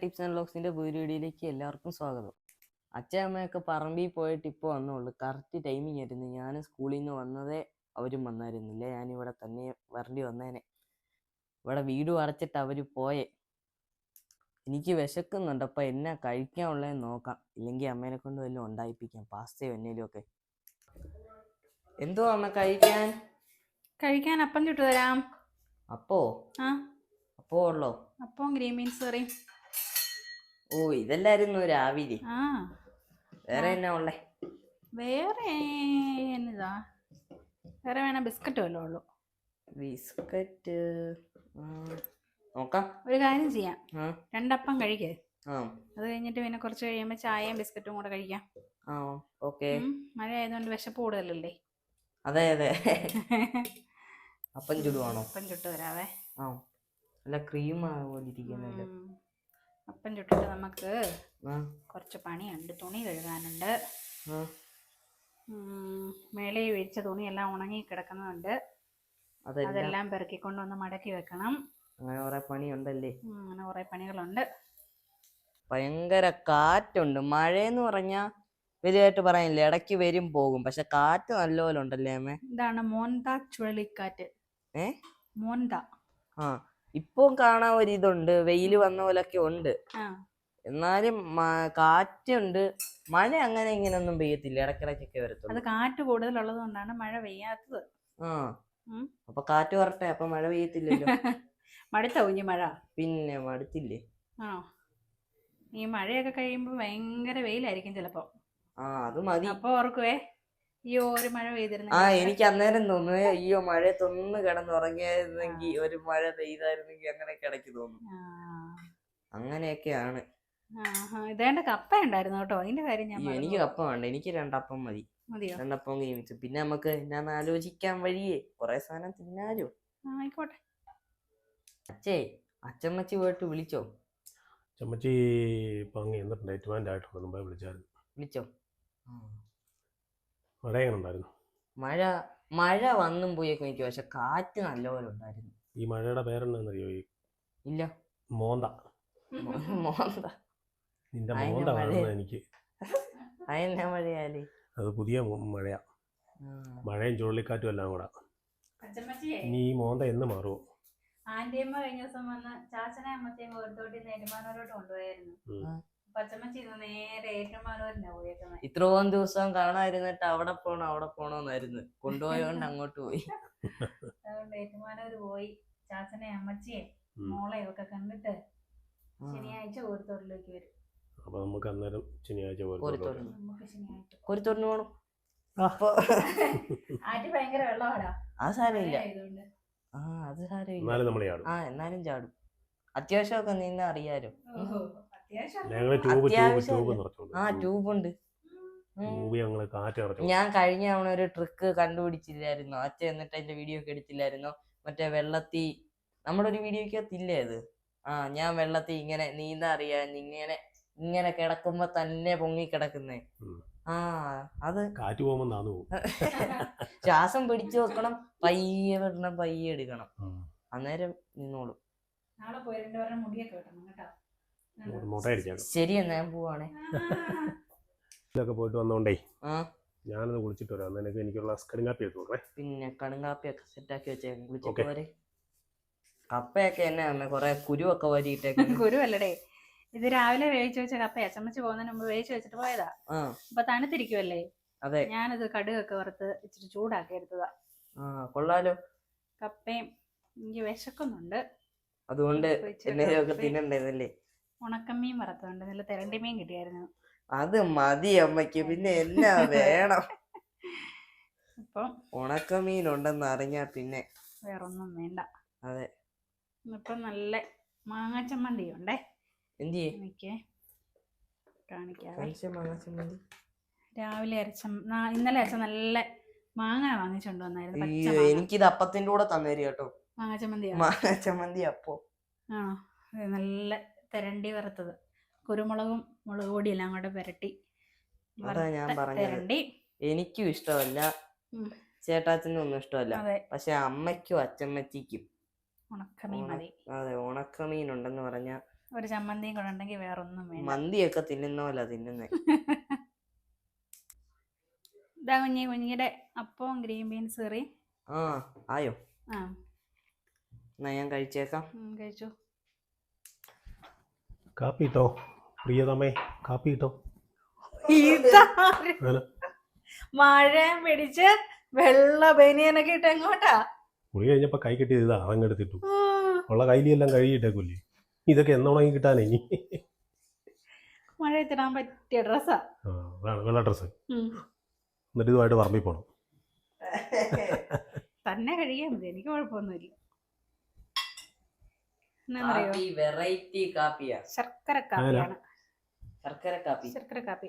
Tips and വ്ലോഗ്സിന്റെ പുതിയ വീഡിയോയിലേക്ക് എല്ലാവർക്കും സ്വാഗതം. അച്ഛൻ അമ്മയൊക്കെ പറമ്പിൽ പോയിട്ട് ഇപ്പോൾ വന്നുള്ളൂ. കറക്റ്റ് ടൈമിങ് ആയിരുന്നു. ഞാൻ സ്കൂളിൽ നിന്ന് വന്നതേ അവരും വന്നായിരുന്നില്ല. ഞാനിവിടെ തന്നെ വരേണ്ടി വന്നേനെ. ഇവിടെ വീട് അടച്ചിട്ട് അവർ പോയേ. എനിക്ക് വിശക്കുന്നുണ്ട്. അപ്പം എന്നാ കഴിക്കാനുള്ളതെന്ന് നോക്കാം. ഇല്ലെങ്കിൽ അമ്മേനെ കൊണ്ട് വല്ലതും ഉണ്ടായിപ്പിക്കാം, പാസ്തയോ എന്നേലും ഒക്കെ. എന്തോ അമ്മ കഴിക്കാൻ അപ്പം ചുട്ടു തരാം. അപ്പോ അപ്പോ ഉള്ളോ? അപ്പം ഗ്രീൻ ബീൻസ് കറി. ഓ, ഇതല്ലായിരുന്നു രാവിലെ. വേറെ എന്നാ ഉള്ളേ? വേറെ എന്നതാ? വേറെ വേണം ബിസ്ക്കറ്റ് വല്ലതും ഉള്ളൂ. ബിസ്ക്കറ്റ് നോക്കാം. ഒരു കാര്യം ചെയ്യാം, രണ്ടപ്പം കഴിക്കേ. അത് കഴിഞ്ഞിട്ട് പിന്നെ കുറച്ച് കഴിയുമ്പോൾ ചായയും ബിസ്ക്കറ്റും കൂടെ കഴിക്കാം. മഴ ആയതുകൊണ്ട് വിശപ്പ് കൂടുതലല്ലേ? അതെ അതെ. അപ്പം ചുടുവാണോ? അപ്പം ചുട്ടു തരാവേ. അല്ല, ക്രീം പോലെ ഇരിക്കുന്നല്ലോ. അപ്പം ചുട്ടിട്ട് നമുക്ക് കുറച്ച് പണിയുണ്ട്. തുണി കഴുകാനുണ്ട്. മേളെ വിരിച്ച തുണിയെല്ലാം ഉണങ്ങി കിടക്കുന്നുണ്ട്. അതെല്ലാം പെറുക്കിക്കൊണ്ടൊന്ന് മടക്കി വെക്കണം. അങ്ങനെ കുറെ പണിയുണ്ടല്ലേ? അങ്ങനെ കുറെ പണികളുണ്ട്. ഭയങ്കര കാറ്റുണ്ട്. മഴയെന്ന് പറഞ്ഞാ വലുതായിട്ട് പറയാനില്ല, ഇടയ്ക്ക് വരും പോകും. പക്ഷെ കാറ്റ് നല്ലപോലെ ഉണ്ടല്ലേ അമ്മേ? ഇതാണ് മോന്ത ചുഴലിക്കാറ്റ്. മോന്ത. ഇപ്പം കാണാൻ ഒരിതുണ്ട്, വെയില് വന്ന പോലൊക്കെ ഉണ്ട്. എന്നാലും കാറ്റുണ്ട്. മഴ അങ്ങനെ ഇങ്ങനൊന്നും പെയ്യത്തില്ല, ഇടയ്ക്കിടയ്ക്കൊക്കെ വരത്തുള്ളൂ. അത് കാറ്റ് കൂടുതലുള്ളത് കൊണ്ടാണ് മഴ പെയ്യാത്തത്. അപ്പൊ കാറ്റ് വരട്ടെ, അപ്പൊ മഴ പെയ്യത്തില്ലല്ലോ. മടുത്തോ ഇനി മഴ? പിന്നെ മടുത്തില്ലേ? ഈ മഴയൊക്കെ കഴിയുമ്പോ ഭയങ്കര വെയിലായിരിക്കും ചിലപ്പോ. അത് മതി. അപ്പൊ ഓർക്കുവേ, അയ്യോ ഒരു മഴ പെയ്തിരുന്നു. എനിക്ക് അന്നേരം തോന്നുവേ, അയ്യോ മഴയത്തൊന്ന് കിടന്നുറങ്ങിയായിരുന്നെങ്കിൽ, ഒരു മഴ പെയ്തായിരുന്നെങ്കിൽ, അങ്ങനെയൊക്കെ ഇടയ്ക്ക് തോന്നും. അങ്ങനെയൊക്കെയാണ്. ഇതേണ്ട കപ്പ ഉണ്ടായിരുന്നു കേട്ടോ, അതിന്റെ കാര്യം ഞാൻ. എനിക്ക് കപ്പ വേണ്ട, എനിക്ക് രണ്ടപ്പം മതി. രണ്ടപ്പം കഴിച്ചു. പിന്നെ നമുക്ക് എന്നാന്ന് ആലോചിക്കാൻ വഴിയേ കുറെ സാധനം തിന്നാലോ. ആയിക്കോട്ടെ. അച്ചമ്മച്ചി പോയിട്ട് വിളിച്ചോ? അച്ചമ്മച്ചി വിളിച്ചോ? മഴ എങ്ങനെ ഉണ്ടായിരുന്നു? മഴ വന്നും പോയൊക്കെ എനിക്ക്, പക്ഷെ കാറ്റ് നല്ലപോലെ ഉണ്ടായിരുന്നു. ഈ മഴയുടെ പേരെന്നറിയോ? ഇല്ല. മോന്ത. നിന്റെ മോന്ത കാണുന്നത് എനിക്ക്. അതെന്നാ മഴയാലേ? അത് പുതിയ മഴയാ. മഴയും ചുഴലിക്കാറ്റും എല്ലാം കൂടെ. ഇനി ഈ മോന്ത എന്ന് മാറുമോ? ആന്റിയമ്മ കഴിഞ്ഞ ദിവസം വന്ന് ചാച്ചനെ അമ്മച്ചേയും കോർത്തോട്ടി ഏറ്റുമാനൂരോട്ട് കൊണ്ടുപോയായിരുന്നു. പച്ചമ്മച്ചി നേരെ ഏറ്റുമാനൂരിനാ പോയേക്കുന്നത്. ഇത്രയും ദിവസം കാണാതിരുന്നിട്ട് അവിടെ പോണോന്നായിരുന്നു. കൊണ്ടുപോയോണ്ട് അങ്ങോട്ട് പോയി. അതുകൊണ്ട് ഏറ്റുമാനൂര് പോയി ചാച്ചനെ അമ്മച്ചിയെ മോളെയും ഒക്കെ കണ്ടിട്ട് ശനിയാഴ്ച കോരിത്തോട്ടിലേക്ക് വരും. അപ്പൊ നമുക്ക് അന്നേരം ശനിയാഴ്ച കോരിത്തോട്ടിന് പോണം. ആറ്റി ഭയങ്കര വെള്ളമാടാ. അത് സാരമില്ല. അത് സാരമില്ല. എന്നാലും ചാടും. അത്യാവശ്യമൊക്കെ നിന്ന് അറിയാലോ. ട്യൂബുണ്ട്. ഞാൻ കഴിഞ്ഞ തവണ ഒരു ട്രിക്ക് കണ്ടുപിടിച്ചില്ലായിരുന്നു അച്ഛൻ, എന്നിട്ട് അതിന്റെ വീഡിയോ ഒക്കെ എടുത്തില്ലായിരുന്നോ? മറ്റേ വെള്ളത്തിൽ നമ്മുടെ ഒരു വീഡിയോക്കകത്ത് ഇല്ലേ അത്? ഞാൻ വെള്ളത്തിൽ ഇങ്ങനെ നീന്താൻ അറിയാൻ ഇങ്ങനെ കിടക്കുമ്പോ തന്നെ പൊങ്ങി കിടക്കുന്നേ. അത് കാറ്റ് പോകുമ്പോ ശ്വാസം പിടിച്ചു വെക്കണം, പയ്യെ വിടണം, പയ്യെ എടുക്കണം, അന്നേരം നിന്നോളും. ശരി, എന്നാ ഞാൻ പോവാണേ. ഇതൊക്കെ പോയിട്ട് വന്നോണ്ടേ ഞാനൊന്ന് കുളിച്ചിട്ട് വരാം. എനിക്കുള്ള കടുങ്കാപ്പി എടുത്തു കൊടുക്കണേ. പിന്നെ കടുങ്കാപ്പിയൊക്കെ സെറ്റാക്കി വെച്ചേക്കും, കുളിച്ചിട്ട് വരെ. കപ്പയൊക്കെ എന്നെ കൊറേ കുരുവൊക്കെ വരിയിട്ടേക്കും. കുരുവല്ലടേ, ഇത് രാവിലെ വേവിച്ച് വെച്ച കപ്പയാ. ചമ്മച്ച് പോകുന്നതിന് മുമ്പ് വേവിച്ച് വെച്ചിട്ട് പോയതാ. അപ്പൊ തണുത്തിരിക്കുവല്ലേ, ഞാനത് കടുകൊക്കെ വറുത്ത് ഇച്ചിരി ചൂടാക്കി എടുത്തതാ. കൊള്ളാലോ. കപ്പയും എനിക്ക് വിശക്കുന്നുണ്ട്, അതുകൊണ്ട് തിന്നണ്ടേന്നല്ലേ. ഉണക്കമീൻ വറുത്തുണ്ട്, നല്ല തെരണ്ടി മീൻ കിട്ടിയായിരുന്നു. അത് മതി അമ്മയ്ക്ക്, പിന്നെ എന്നാ വേണം? ഇപ്പം ഉണക്കമീൻ ഉണ്ടെന്ന് അറിഞ്ഞാ പിന്നെ വേറൊന്നും വേണ്ട. അതെ. ഇപ്പം നല്ല മാങ്ങ ചമ്മന്തി ഉണ്ടേ. എനിക്ക് കാണിക്കാം. രാവിലെ ഇന്നലെ അരച്ച നല്ല മാങ്ങ വാങ്ങിച്ചോണ്ട് വന്നായിരുന്നു. എനിക്കിത് അപ്പത്തിന്റെ കൂടെ തന്നേരി കേട്ടോ. മാങ്ങ ചമ്മന്തി അപ്പോ നല്ല തെരണ്ടി വറുത്തത്, കുരുമുളകും മുളക് പൊടി എല്ലാം കൂടെ പുരട്ടി. അതാ ഞാൻ പറഞ്ഞത്, എനിക്കും ഇഷ്ടമല്ല, ചേട്ടാച്ചനും ഒന്നും ഇഷ്ടമല്ല. പക്ഷെ അമ്മയ്ക്കും അച്ചമ്മച്ചിക്കും ഉണക്കമീൻ മതി. അതെ, ഉണക്കമീൻ ഉണ്ടെന്ന് പറഞ്ഞാൽ ഒരു ചമ്മന്തിയും കൂടെ ഉണ്ടെങ്കിൽ വേറെ ഒന്നും വേണ്ട. മന്തിയൊക്കെ തിന്നുന്ന പോലെ തിന്നുന്നേ. ഇതാ കുഞ്ഞിയുടെ അപ്പവും ഗ്രീൻ ബീൻസ് കറി. ആയോ? എന്നാ ഞാൻ കഴിച്ചേക്കാം. കഴിച്ചു. കാപ്പി ഇട്ടോ പ്രിയതമേ, കാപ്പി ഇട്ടോ. മഴ പിടിച്ച് വെള്ള ബനിയനൊക്കെ ഇട്ട് എങ്ങോട്ടാ? കുളി കഴിഞ്ഞപ്പോ കൈ കെട്ടിയത് അതങ്ങെടുത്തിട്ടു. ഉള്ള കയ്യിലെല്ലാം കഴുകിയിട്ടേക്കൂല്ലേ. ഇതൊക്കെ എന്നോണങ്ങി കിട്ടാനേ ഇനി. മഴയത്തിടാൻ പറ്റിയ ഡ്രസ്സാ. അതാണ് വെള്ള ഡ്രസ്സ്. എന്നിട്ട് ഇതുമായിട്ട് പറമ്പിൽ പോണം. തന്നെ കഴിയാൻ മതി, എനിക്ക് കുഴപ്പമൊന്നുമില്ല. വെറൈറ്റി കാപ്പിയാ. ശർക്കര കാപ്പിയാണ്. ശർക്കര കാപ്പി. ശർക്കര കാപ്പി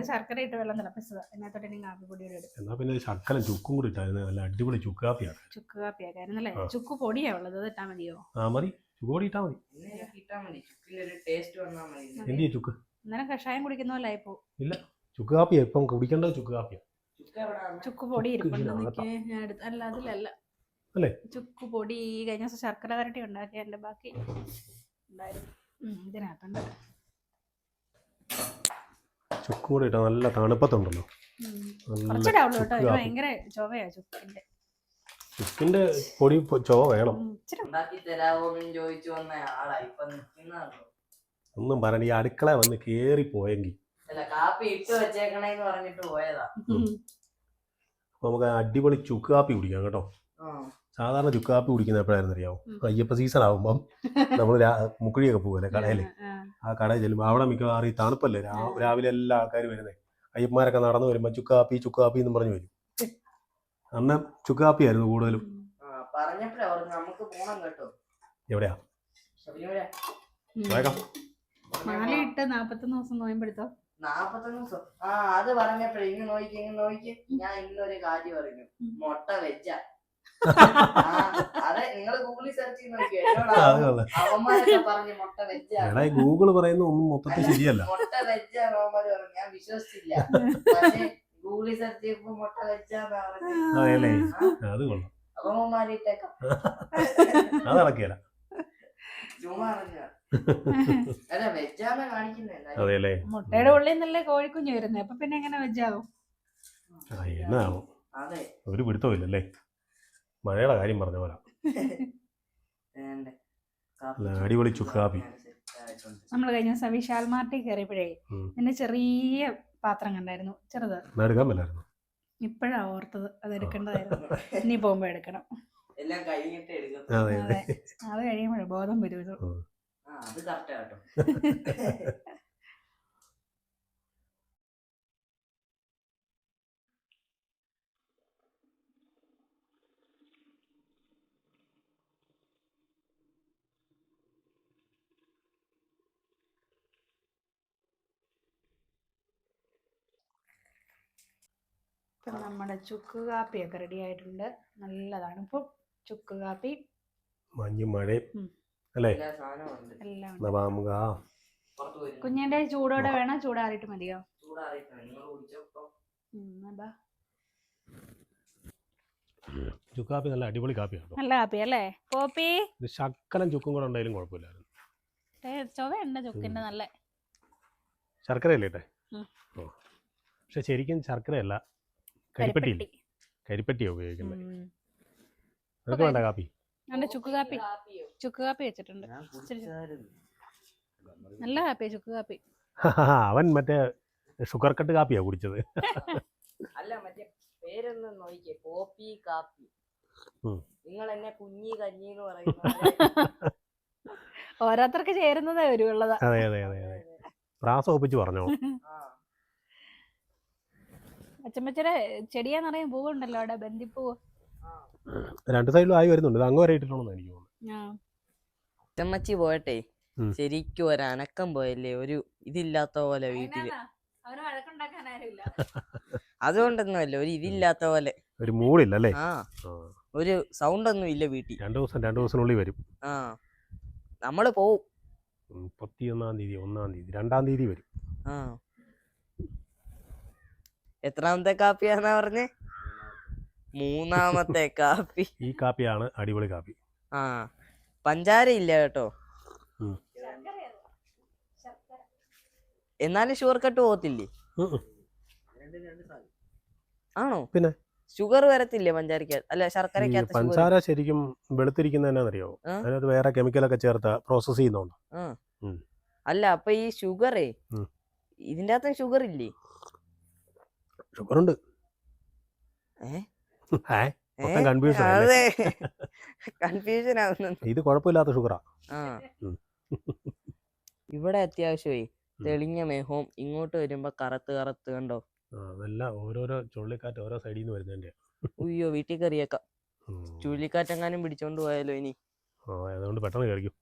ശർക്കര ഇട്ട് വെള്ളം തിളപ്പിച്ചതാ. അതിനകത്തോട്ട് ഇനി കാപ്പിപ്പൊടി ഇടും. എന്നാ പിന്നെ ശർക്കര ചുക്കും കൂടി ഇട്ടായിരുന്നു. നല്ല അടിപൊളി ചുക്ക് കാപ്പിയാണ്. ചുക്ക് കാപ്പിയാക്കായിരുന്നു അല്ലേ? ചുക്ക് പൊടിയാ ഉള്ളത്, അത് ഇട്ടാ മതിയോ? മതി, ചുക്ക് പൊടി ഇട്ടാ മതി. എന്തിയാ ചുക്ക്? അന്നേരം കഷായം കുടിക്കുന്ന പോലെ ആയിപ്പോ. ഇല്ല, ചുക്ക് കാപ്പിയാ ഇപ്പം കുടിക്കേണ്ടത്. ചുക്ക് കാപ്പിയാ. ചുക്ക് പൊടി ഇരിപ്പുണ്ട്. അല്ല അതിലല്ല അല്ലേ, ചുക്ക് പൊടി കഴിഞ്ഞ ദിവസം ശർക്കര വരട്ടി ഉണ്ടാക്കി, എന്റെ ബാക്കി ഉണ്ടായിരുന്നു. ഇതിനകത്തുണ്ട്. ചുക്ക് കൂടി ഇട്ടാ നല്ല തണുപ്പത്തുണ്ടല്ലോ. ഭയങ്കര ചൊവയാ ചുക്കിന്റെ. ചുക്കിന്റെ പൊടി ചൊവ വേണം. ഒന്നും പറയണ്ട, ഈ അടുക്കള വന്ന് കേറി പോയെങ്കിൽ നമുക്ക് അടിപൊളി ചുക്ക് കാപ്പി കുടിക്കാം കേട്ടോ. സാധാരണ ചുക്ക് കാപ്പി കുടിക്കുന്ന എപ്പോഴായിരുന്നു അറിയാവോ? അയ്യപ്പ സീസൺ ആകുമ്പം നമ്മൾ മുക്കുഴിയൊക്കെ പോകുമല്ലേ കടയിൽ. ആ കടയിൽ ചെല്ലുമ്പോൾ അവിടെ മിക്കവാറും ഈ തണുപ്പല്ലേ, രാവിലെ എല്ലാ ആൾക്കാരും വരുന്നത്. അയ്യപ്പന്മാരൊക്കെ നടന്നു വരുമ്പോൾ ചുക്ക് കാപ്പി എന്നും പറഞ്ഞു വരും. അന്ന് ചുക്ക് കാപ്പിയായിരുന്നു കൂടുതലും. എവിടെയാ? മാലയിട്ട് 41 ദിവസം നോയമ്പെടുത്തോ? 41 ദിവസം. അത് പറഞ്ഞപ്പോഴേ ഇങ്ങ് നോക്കി ഞാൻ ഇന്നൊരു കാര്യം പറഞ്ഞു. മുട്ട വെച്ച അതെ, നിങ്ങൾ ഗൂഗിളിൽ സെർച്ച് ചെയ്ത് നോക്കിയോ? പറഞ്ഞു മുട്ട വെച്ച. ഗൂഗിള് പറയുന്ന ഒന്നും മൊത്തത്തിൽ ശരിയല്ല. മുട്ട വെച്ച അവന്മാര് പറഞ്ഞു. ഞാൻ വിശ്വസിച്ചില്ല. പക്ഷേ ഗൂഗിളിൽ സെർച്ച് ചെയ്തപ്പോ മുട്ട വെച്ചാന്ന് പറഞ്ഞു. അത് കൊള്ളാം. അവന്മാരിട്ടേക്കാം. അത് നടക്കില്ല. ചുമ്മാ അല്ല, വെജാന്ന് കാണിക്കുന്നേ. മുട്ടയുടെ ഉള്ളിൽ നിന്നല്ലേ കോഴിക്കുഞ്ഞ് വരുന്നത്, അപ്പൊ പിന്നെ എങ്ങനെ വെജാകും? എന്നാവും ഒരു പിടുത്തമില്ലല്ലേ. മഴയുടെ കാര്യം പറഞ്ഞ പോലെ. അടിപൊളി ചുക്ക് കാപ്പി. നമ്മൾ കഴിഞ്ഞ ദിവസം വിശാൽ മാർട്ടിൽ കയറിയപ്പോഴേ എന്റെ ചെറിയ പാത്രം കണ്ടായിരുന്നു, ചെറുത്. എടുക്കാൻ പറ്റായിരുന്നു. ഇപ്പഴാ ഓർത്തത് അത് എടുക്കേണ്ടതായിരുന്നു. ഇനി പോകുമ്പോ എടുക്കണം. എല്ലാം കഴിഞ്ഞിട്ട് എടുക്കും. അത് കഴിയുമ്പോഴേ ബോധം വരും. അത് കറക്റ്റ് കേട്ടോ. നമ്മുടെ ചുക്ക് കാപ്പിയൊക്കെ റെഡി ആയിട്ടുണ്ട്. നല്ലതാണ്. ഇപ്പൊ ചുക്ക് കാപ്പി, മഞ്ഞും മഴയും അല്ലേ എല്ലാം. കുഞ്ഞിന്റെ ചൂടോടെ വേണം? ചൂടാറിയിട്ട് മതിയോ? ചുക്ക് കാപ്പി നല്ല അടിപൊളി കാപ്പിയാണ്. നല്ല കാപ്പി അല്ലേ പോപ്പി? ശർക്കരം ചുക്കും കൂടെ ഉണ്ടായാലും കുഴപ്പമില്ലായിരുന്നു. ചൊവയുണ്ട് ചുക്കിന്റെ. നല്ല ശർക്കരയല്ലേ? പക്ഷെ ശരിക്കും ശർക്കരയല്ല, കരിപ്പട്ടിയാ ഉപയോഗിക്കുന്നത്. നിനക്ക് വേണ്ട കാപ്പി? ചുക്ക് കാപ്പി വെച്ചിട്ടുണ്ട്. നല്ല കാപ്പിയാ ചുക്ക് കാപ്പി. അവൻ മറ്റേ ഷുഗർ കട്ട് കാപ്പിയാ കുടിച്ചത്. അല്ല, മറ്റേ പേരൊന്നും നോക്കിയേ, പോപ്പി കാപ്പി. നിങ്ങൾ എന്നെ കുഞ്ഞി കഞ്ഞി എന്ന് പറയുന്നത് ഓരോരുത്തർക്ക് ചേരുന്നതേ വരുള്ളതാ. അതെ അതെ അതെ അതെ, പ്രാസം ഒപ്പിച്ച് പറഞ്ഞോ. അച്ചമ്മച്ചിയുടെ ചെടിയാന്നറിയാൻ പൂവുണ്ടല്ലോ അവിടെ, ബന്ദിപ്പൂവ്. 2 സൈഡിലും ആയി വരുന്നുണ്ട്. ഇത് അങ്ങ് വരെ ഇട്ടിട്ടുണ്ടെന്ന് എനിക്ക് തോന്നുന്നു. അച്ചമ്മച്ചി പോയട്ടെ ശരിക്കും ഒരു അനക്കം പോയല്ലേ, ഒരു ഇതില്ലാത്ത പോലെ വീട്ടില്. അതുകൊണ്ടൊന്നുമല്ല, ഒരു ഇതില്ലാത്ത പോലെ, ഒരു മൂടില്ലല്ലേ. ഒരു സൗണ്ട് ഒന്നും ഇല്ല വീട്ടിൽ. 2 ദിവസത്തിനുള്ളിൽ വരും. നമ്മള് പോവും. 31-ാം തീയതി, 1-ാം തീയതി, 2-ാം തീയതി വരും. എത്രാമത്തെ കാപ്പിയാന്നാ പറഞ്ഞേ? 3-ാമത്തെ കാപ്പി. ഈ കാപ്പിയാണ് അടിപൊളി കാപ്പി. പഞ്ചാര ഇല്ല കേട്ടോ. എന്നാലും ഷുഗർ കട്ട് പോകത്തില്ലേ? ആണോ? പിന്നെ ഷുഗർ വരത്തില്ലേ പഞ്ചാരക്ക അല്ല ശർക്കരക്കകത്ത്? പഞ്ചസാര ശരിക്കും വെളുത്തിരിക്കുന്ന എന്നാന്നറിയോ? അതിനകത്ത് വേറെ കെമിക്കലൊക്കെ ചേർത്ത് പ്രോസസ് ചെയ്യുന്നുണ്ട്. അല്ല അപ്പൊ ഈ ഷുഗറേ ഇതിന്റെ അകത്ത് ഷുഗർ ഇല്ലേ? ഷുഗർ ഉണ്ട്. കൺഫ്യൂഷൻ ആവുന്നു. ഇത് കുഴപ്പമില്ലാത്ത ഷുഗറാ. ഇവിടെ അത്യാവശ്യമേ തെളിഞ്ഞ മേഘവും ഇങ്ങോട്ട് വരുമ്പോ കറുത്ത് കറുത്ത് കണ്ടോ? അതെല്ലാം ഓരോരോ ചുഴലിക്കാറ്റ് ഓരോ സൈഡിൽ നിന്ന് വരുന്നതിന്റെ. ഉയ്യോ വീട്ടിൽ കയറിയേക്കാം. ചുഴലിക്കാറ്റെങ്ങാനും പിടിച്ചോണ്ട് പോയാലോ ഇനി? അതുകൊണ്ട് പെട്ടെന്ന് കയറിക്കും.